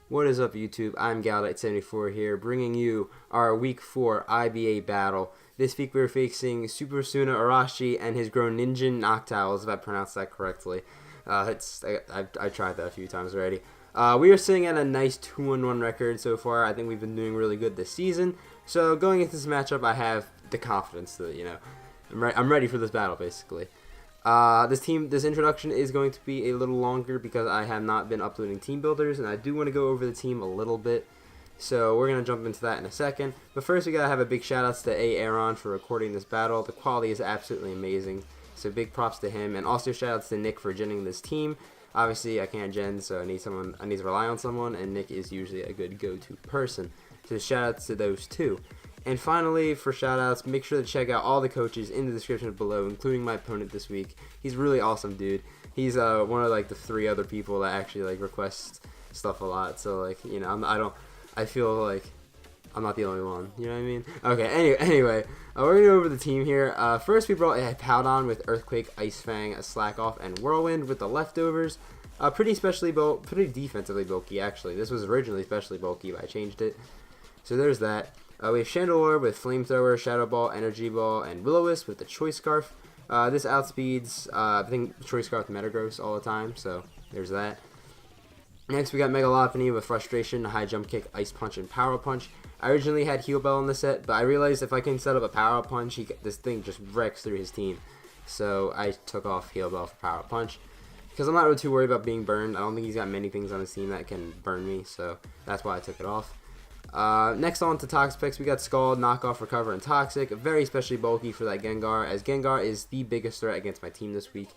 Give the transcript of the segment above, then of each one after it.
What is up, YouTube? I'm Galdite74 here, bringing you our Week 4 IBA battle. This week we're facing Super Suna Arashi and his Groningen Noctowls, if I pronounced that correctly. I tried that a few times already. We are sitting at a nice 2-1 record so far. I think we've been doing really good this season. So going into this matchup, I have the confidence that, I'm ready for this battle, basically. This introduction is going to be a little longer because I have not been uploading team builders, and I do want to go over the team a little bit. So we're going to jump into that in a second. But first, we got to have a big shout outs to Aaron for recording this battle. The quality is absolutely amazing. So big props to him. And also shout outs to Nick for genning this team. Obviously, I can't gen, so I need to rely on someone, and Nick is usually a good go-to person. So shout outs to those two. And finally, for shoutouts, make sure to check out all the coaches in the description below, including my opponent this week. He's really awesome, dude. He's one of the 3 other people that actually request stuff a lot. So I feel like I'm not the only one. You know what I mean? Okay. Anyway, we're gonna go over the team here. First, we brought a Powdon with Earthquake, Ice Fang, a Slack Off, and Whirlwind with the leftovers. Pretty defensively bulky actually. This was originally specially bulky, but I changed it. So there's that. We have Chandelure with Flamethrower, Shadow Ball, Energy Ball, and Will-O-Wisp with the Choice Scarf. This outspeeds, I think, Choice Scarf Metagross all the time, so there's that. Next, we got Mega Lopunny with Frustration, High Jump Kick, Ice Punch, and Power Punch. I originally had Heal Bell in the set, but I realized if I can set up a Power Punch, this thing just wrecks through his team. So I took off Heal Bell for Power Punch. Because I'm not really too worried about being burned. I don't think he's got many things on his team that can burn me, so that's why I took it off. Next on to Toxapex, we got Scald, Knockoff, Recover, and Toxic. Very especially bulky for that Gengar, as Gengar is the biggest threat against my team this week.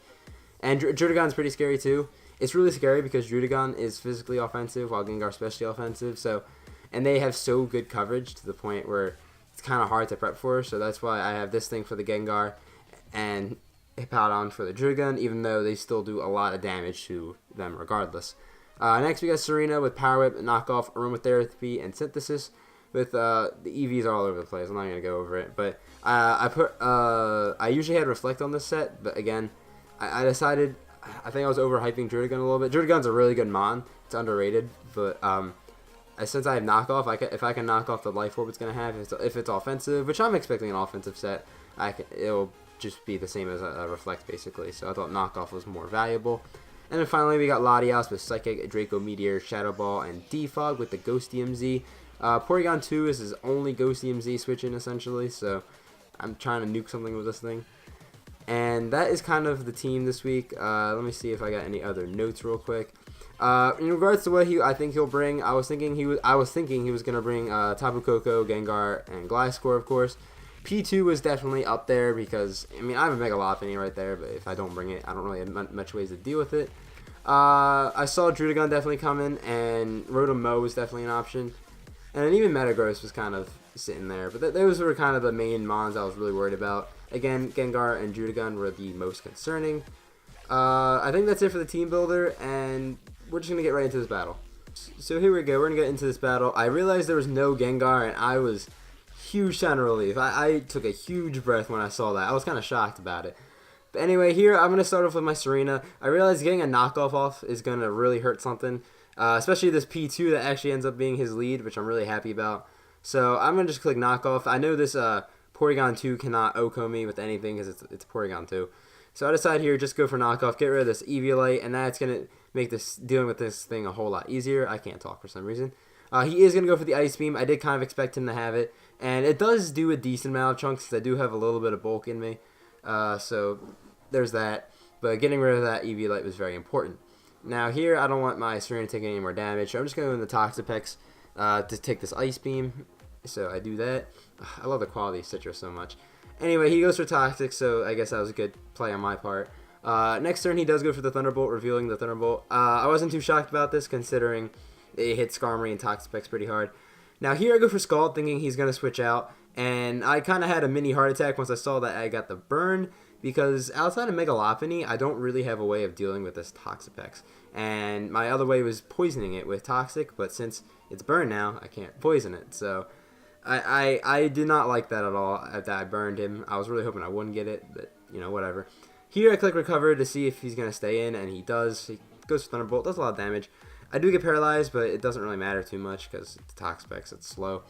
And Druddigon's pretty scary too. It's really scary because Druddigon is physically offensive while Gengar's especially offensive. And they have so good coverage to the point where it's kind of hard to prep for. So that's why I have this thing for the Gengar and Hippowdon for the Druddigon, even though they still do a lot of damage to them regardless. Next, we got Serena with Power Whip, Knockoff, Aromatherapy, and Synthesis. With the EVs are all over the place. I'm not gonna go over it, but I usually had Reflect on this set, but again, I decided I think I was overhyping Druddigon a little bit. Druddigon's a really good mon. It's underrated, but since I have Knockoff, if I can knock off the Life Orb it's gonna have, if it's offensive, which I'm expecting an offensive set, it'll just be the same as a Reflect basically. So I thought Knockoff was more valuable. And then finally, we got Latias with Psychic, Draco Meteor, Shadow Ball, and Defog with the Ghost DMZ. Porygon 2 is his only Ghost DMZ switch-in, essentially, so I'm trying to nuke something with this thing. And that is kind of the team this week. Let me see if I got any other notes real quick. In regards to what I think he'll bring, I was thinking he was going to bring Tapu Koko, Gengar, and Gliscor, of course. P2 was definitely up there because, I mean, I have a Mega Lopunny right there, but if I don't bring it, I don't really have much ways to deal with it. I saw Druddigon definitely coming, and Rotom-Mow was definitely an option. And then even Metagross was kind of sitting there, but those were kind of the main mons I was really worried about. Again, Gengar and Druddigon were the most concerning. I think that's it for the team builder, and we're just going to get right into this battle. So here we go, we're going to get into this battle. I realized there was no Gengar, and I was huge sign of relief. I took a huge breath when I saw that. I was kind of shocked about it. But anyway, here I'm going to start off with my Serena. I realized getting a knockoff off is going to really hurt something. Especially this P2 that actually ends up being his lead, which I'm really happy about. So I'm going to just click knockoff. I know this Porygon 2 cannot OHKO me with anything because it's Porygon 2. So I decided here just go for knockoff, get rid of this Eviolite, and that's going to make dealing with this thing a whole lot easier. I can't talk for some reason. He is going to go for the Ice Beam. I did kind of expect him to have it. And it does do a decent amount of chunks because I do have a little bit of bulk in me. So there's that. But getting rid of that Eviolite was very important. Now here, I don't want my Serena taking any more damage. So I'm just going to go in the Toxapex to take this Ice Beam. So I do that. I love the quality of Citrus so much. Anyway, he goes for Toxic, so I guess that was a good play on my part. Next turn, he does go for the Thunderbolt, revealing the Thunderbolt. I wasn't too shocked about this, considering it hit Skarmory and Toxapex pretty hard. Now here I go for Scald, thinking he's going to switch out, and I kind of had a mini heart attack once I saw that I got the burn, because outside of Mega Lopunny, I don't really have a way of dealing with this Toxapex. And my other way was poisoning it with Toxic, but since it's burned now, I can't poison it. So I did not like that at all, that I burned him. I was really hoping I wouldn't get it, but, whatever. Here I click Recover to see if he's going to stay in, and he does. He goes for Thunderbolt, does a lot of damage. I do get paralyzed, but it doesn't really matter too much because it's Toxpex, it's slow.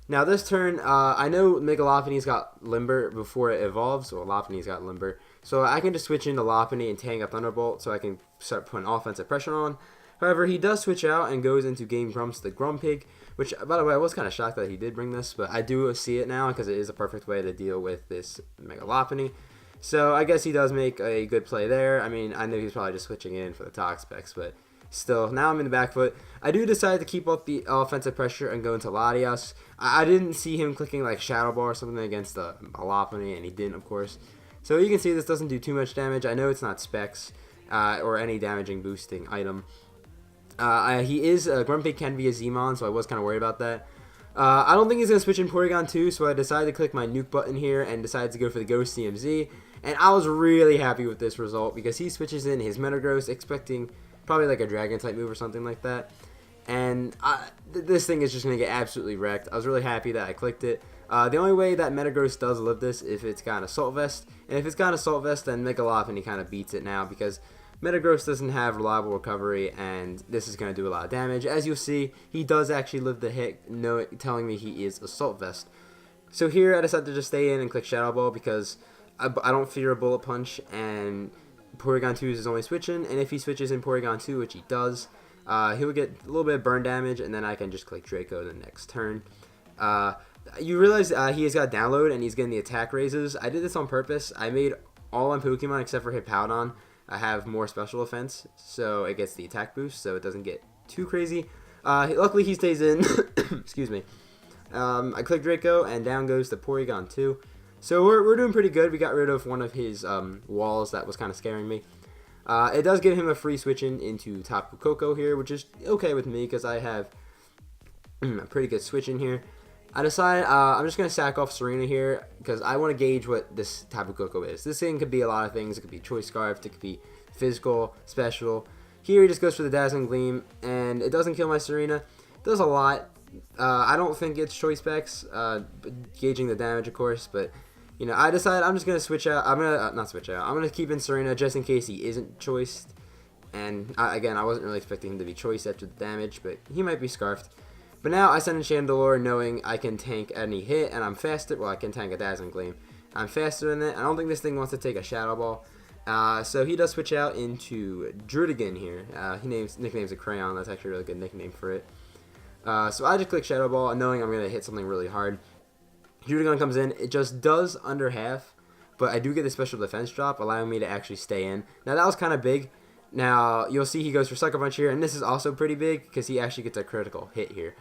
Now this turn, I know Megalopony's got Limber before it evolves, or Lopunny's got Limber. So I can just switch into Lopunny and tank up Thunderbolt so I can start putting offensive pressure on. However, he does switch out and goes into Game Grumps the Grumpig, which, by the way, I was kind of shocked that he did bring this, but I do see it now because it is a perfect way to deal with this Megalopony. So I guess he does make a good play there. I mean, I know he's probably just switching in for the Toxpex, but still, now I'm in the back foot. I do decide to keep up the offensive pressure and go into Latias. I didn't see him clicking like Shadow Ball or something against the Lopunny, and he didn't, of course. So you can see this doesn't do too much damage. I know it's not Specs or any damaging boosting item. Grumpig can be a Z-Mon, so I was kind of worried about that. I don't think he's going to switch in Porygon 2, so I decided to click my nuke button here and decided to go for the Ghost CMZ. And I was really happy with this result because he switches in his Metagross, expecting probably like a Dragon type move or something like that. And this thing is just going to get absolutely wrecked. I was really happy that I clicked it. The only way that Metagross does live this if it's got an Assault Vest. And if it's got an Assault Vest, then Megalopony kind of beats it now because Metagross doesn't have reliable recovery, and this is going to do a lot of damage. As you'll see, he does actually live the hit, telling me he is Assault Vest. So here I decided to just stay in and click Shadow Ball because I don't fear a Bullet Punch, and Porygon 2 is only switching, and if he switches in Porygon 2, which he does, he'll get a little bit of burn damage, and then I can just click Draco the next turn. You realize he has got download, and he's getting the attack raises. I did this on purpose. I made all my Pokemon except for Hippowdon have more special defense, so it gets the attack boost, so it doesn't get too crazy. Luckily, he stays in. Excuse me. I click Draco, and down goes the Porygon 2. So we're doing pretty good. We got rid of one of his walls that was kind of scaring me. It does give him a free switch into Tapu Koko here, which is okay with me because I have a pretty good switch in here. I decide I'm just going to sack off Serena here because I want to gauge what this Tapu Koko is. This thing could be a lot of things. It could be Choice Scarf, it could be physical, special. Here he just goes for the Dazzling Gleam, and it doesn't kill my Serena. It does a lot. I don't think it's Choice Specs, gauging the damage, of course, but you know, I decided I'm just going to switch out. I'm going to, not switch out, I'm going to keep in Serena just in case he isn't choiced. And again, I wasn't really expecting him to be choiced after the damage, but he might be Scarfed. But now I send in Chandelure knowing I can tank any hit, and I'm faster. Well, I can tank a Dazzling Gleam. I'm faster than it. I don't think this thing wants to take a Shadow Ball. So he does switch out into Drudigan here. He nicknames a Crayon. That's actually a really good nickname for it. So I just click Shadow Ball knowing I'm going to hit something really hard. Drudigan comes in. It just does under half, but I do get the special defense drop, allowing me to actually stay in. Now, that was kind of big. Now, you'll see he goes for Sucker Punch here, and this is also pretty big because he actually gets a critical hit here.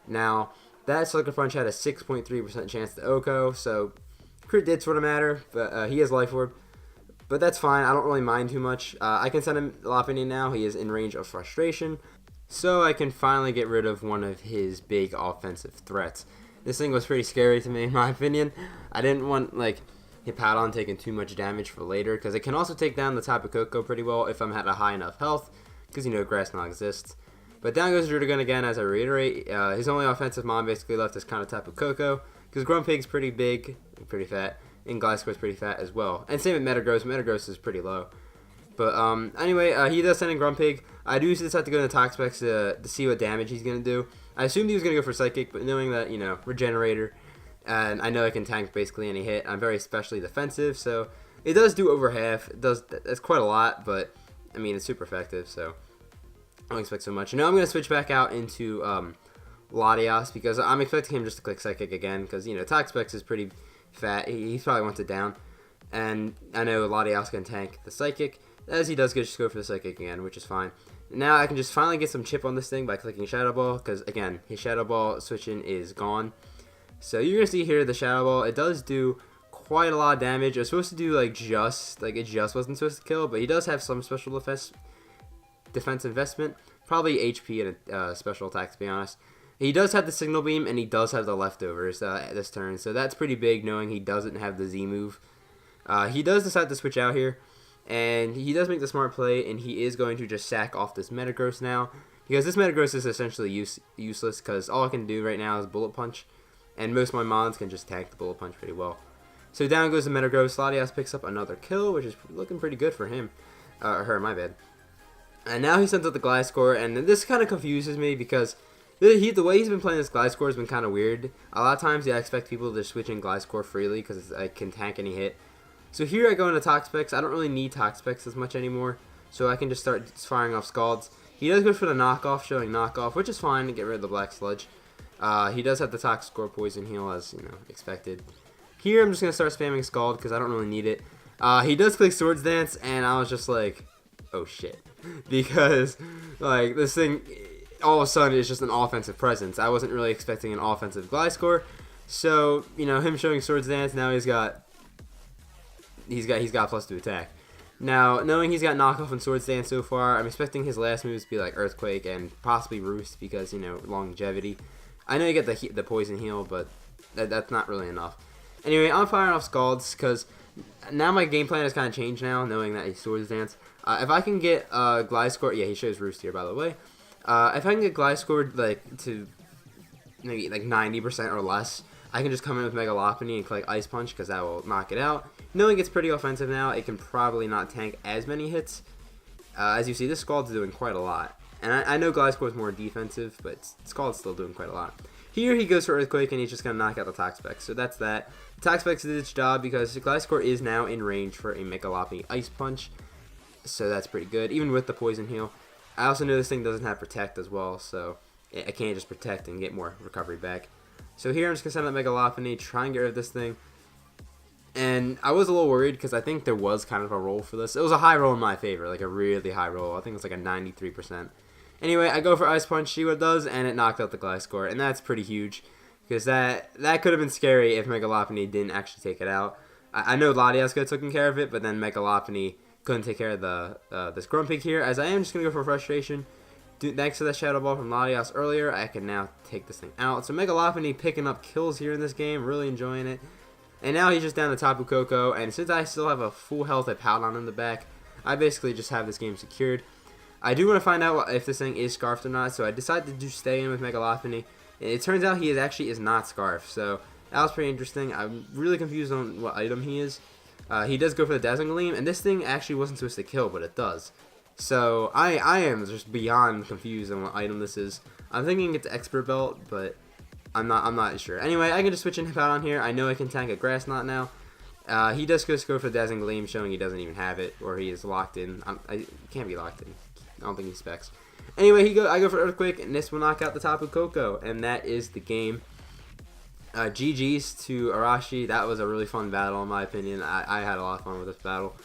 Now, that Sucker Punch had a 6.3% chance to OHKO, so crit did sort of matter, but he has Life Orb. But that's fine. I don't really mind too much. I can send him Lopunny now. He is in range of Frustration, so I can finally get rid of one of his big offensive threats. This thing was pretty scary to me, in my opinion. I didn't want, like, Hippowdon taking too much damage for later, because it can also take down the Tapu Koko pretty well if I'm at a high enough health, because, you know, Grass Knot exists. But down goes Drudigan again, as I reiterate. His only offensive mon basically left is kind of Tapu Koko, because Grumpig's pretty big, pretty fat, and Gliscor's pretty fat as well. And same with Metagross. Metagross is pretty low. But anyway, he does send in Grumpig. I do decide to go into Toxpex to see what damage he's going to do. I assumed he was going to go for Psychic, but knowing that, you know, Regenerator, and I know I can tank basically any hit, I'm very especially defensive, so it does do over half. That's quite a lot, but, I mean, it's super effective, so I don't expect so much. Now I'm going to switch back out into Latias, because I'm expecting him just to click Psychic again, because, you know, Toxpex is pretty fat. He probably wants it down, and I know Latias can tank the Psychic, as he does just go for the Psychic again, which is fine. Now I can just finally get some chip on this thing by clicking Shadow Ball, because, again, his Shadow Ball switching is gone. So you're going to see here the Shadow Ball. It does do quite a lot of damage. It was supposed to do, it just wasn't supposed to kill, but he does have some special defense investment. Probably HP and a special attack, to be honest. He does have the Signal Beam, and he does have the Leftovers this turn, so that's pretty big, knowing he doesn't have the Z move. He does decide to switch out here, and he does make the smart play, and he is going to just sack off this Metagross now, because this Metagross is essentially useless, because all I can do right now is Bullet Punch, and most of my mons can just tank the Bullet Punch pretty well. So down goes the Metagross. Latias picks up another kill, which is looking pretty good for him. Her, my bad. And now he sends out the Gliscor, and this kind of confuses me because the way he's been playing this Gliscor has been kind of weird. A lot of times, I expect people to switch in Gliscor freely because it can tank any hit. So here I go into Toxpex. I don't really need Toxpex as much anymore, so I can just start firing off Scalds. He does go for the knockoff, showing knockoff, which is fine to get rid of the Black Sludge. He does have the Toxicor Poison Heal, as expected. Here I'm just gonna start spamming Scald because I don't really need it. He does click Swords Dance, and I was just like, oh shit, because like this thing all of a sudden is just an offensive presence. I wasn't really expecting an offensive Gliscor, so him showing Swords Dance, now he's got +2 attack. Now, knowing he's got knockoff and Swords Dance so far, I'm expecting his last moves to be like Earthquake and possibly Roost because longevity. I know you get the Poison Heal, but that's not really enough. Anyway, I'm firing off Scalds because now my game plan has kind of changed now, knowing that he's Swords Dance. If I can get Gliscor, yeah, he shows Roost here, by the way. If I can get Gliscor to maybe 90% or less, I can just come in with Megalopony and click Ice Punch because that will knock it out. Knowing it's pretty offensive now, it can probably not tank as many hits. As you see, this Scald's doing quite a lot. And I know Gliscor is more defensive, but Scald's still doing quite a lot. Here he goes for Earthquake, and he's just going to knock out the Toxpex. So that's that. Toxpex did its job because Gliscor is now in range for a Megalopony Ice Punch. So that's pretty good, even with the Poison Heal. I also know this thing doesn't have Protect as well, so I can't just Protect and get more recovery back. So here I'm just going to send out Megalopony, try and get rid of this thing. And I was a little worried because I think there was kind of a roll for this. It was a high roll in my favor, like a really high roll. I think it was like a 93%. Anyway, I go for Ice Punch, see what it does, and it knocked out the Gliscor. And that's pretty huge because that could have been scary if Megalopony didn't actually take it out. I know Latias could have taken care of it, but then Megalopony couldn't take care of this Grumpig here. As I am just going to go for Frustration. Thanks to the Shadow Ball from Latias earlier, I can now take this thing out. So Megalopony picking up kills here in this game, really enjoying it. And now he's just down to Tapu Koko, and since I still have a full health of Powdon in the back, I basically just have this game secured. I do want to find out if this thing is Scarfed or not, so I decided to just stay in with Megalopony. And it turns out he is not Scarfed, so that was pretty interesting. I'm really confused on what item he is. He does go for the Dazzling Gleam, and this thing actually wasn't supposed to kill, but it does. So I am just beyond confused on what item this is. I'm thinking it's Expert Belt, but I'm not sure. Anyway, I can just switch in Powdon here. I know I can tank a Grass Knot now. He does just go for the Dazzling Gleam, showing he doesn't even have it, or he is locked in. I can't be locked in. I don't think he specs. Anyway, I go for Earthquake, and this will knock out the Tapu Koko, and that is the game. GG's to Arashi. That was a really fun battle, in my opinion. I had a lot of fun with this battle.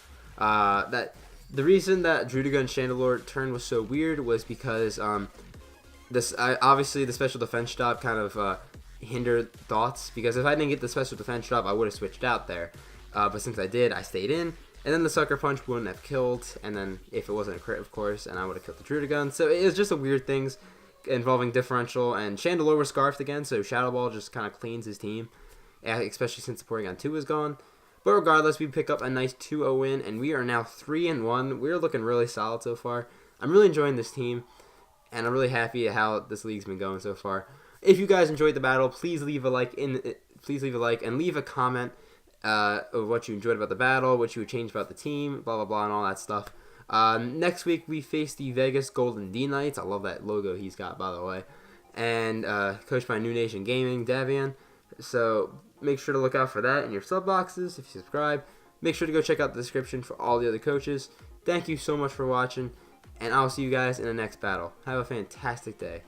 The reason that Drudiga and Chandelure turn was so weird was because obviously the special defense drop kind of hindered thoughts, because if I didn't get the special defense drop, I would have switched out there. But since I did, I stayed in. And then the Sucker Punch wouldn't have killed, and then if it wasn't a crit, of course, and I would have killed the Drudigun. So it was just a weird things involving differential, and Chandelure was Scarfed again, so Shadow Ball just kind of cleans his team, especially since the Porygon 2 is gone. But regardless, we pick up a nice 2-0 win, and we are now 3-1. We're looking really solid so far. I'm really enjoying this team, and I'm really happy at how this league's been going so far. If you guys enjoyed the battle, please leave a like and leave a comment of what you enjoyed about the battle, what you would change about the team, blah blah blah, and all that stuff. Next week we face the Vegas Golden D Knights. I love that logo he's got, by the way, and coached by New Nation Gaming, Davian. So make sure to look out for that in your sub boxes if you subscribe. Make sure to go check out the description for all the other coaches. Thank you so much for watching, and I'll see you guys in the next battle. Have a fantastic day.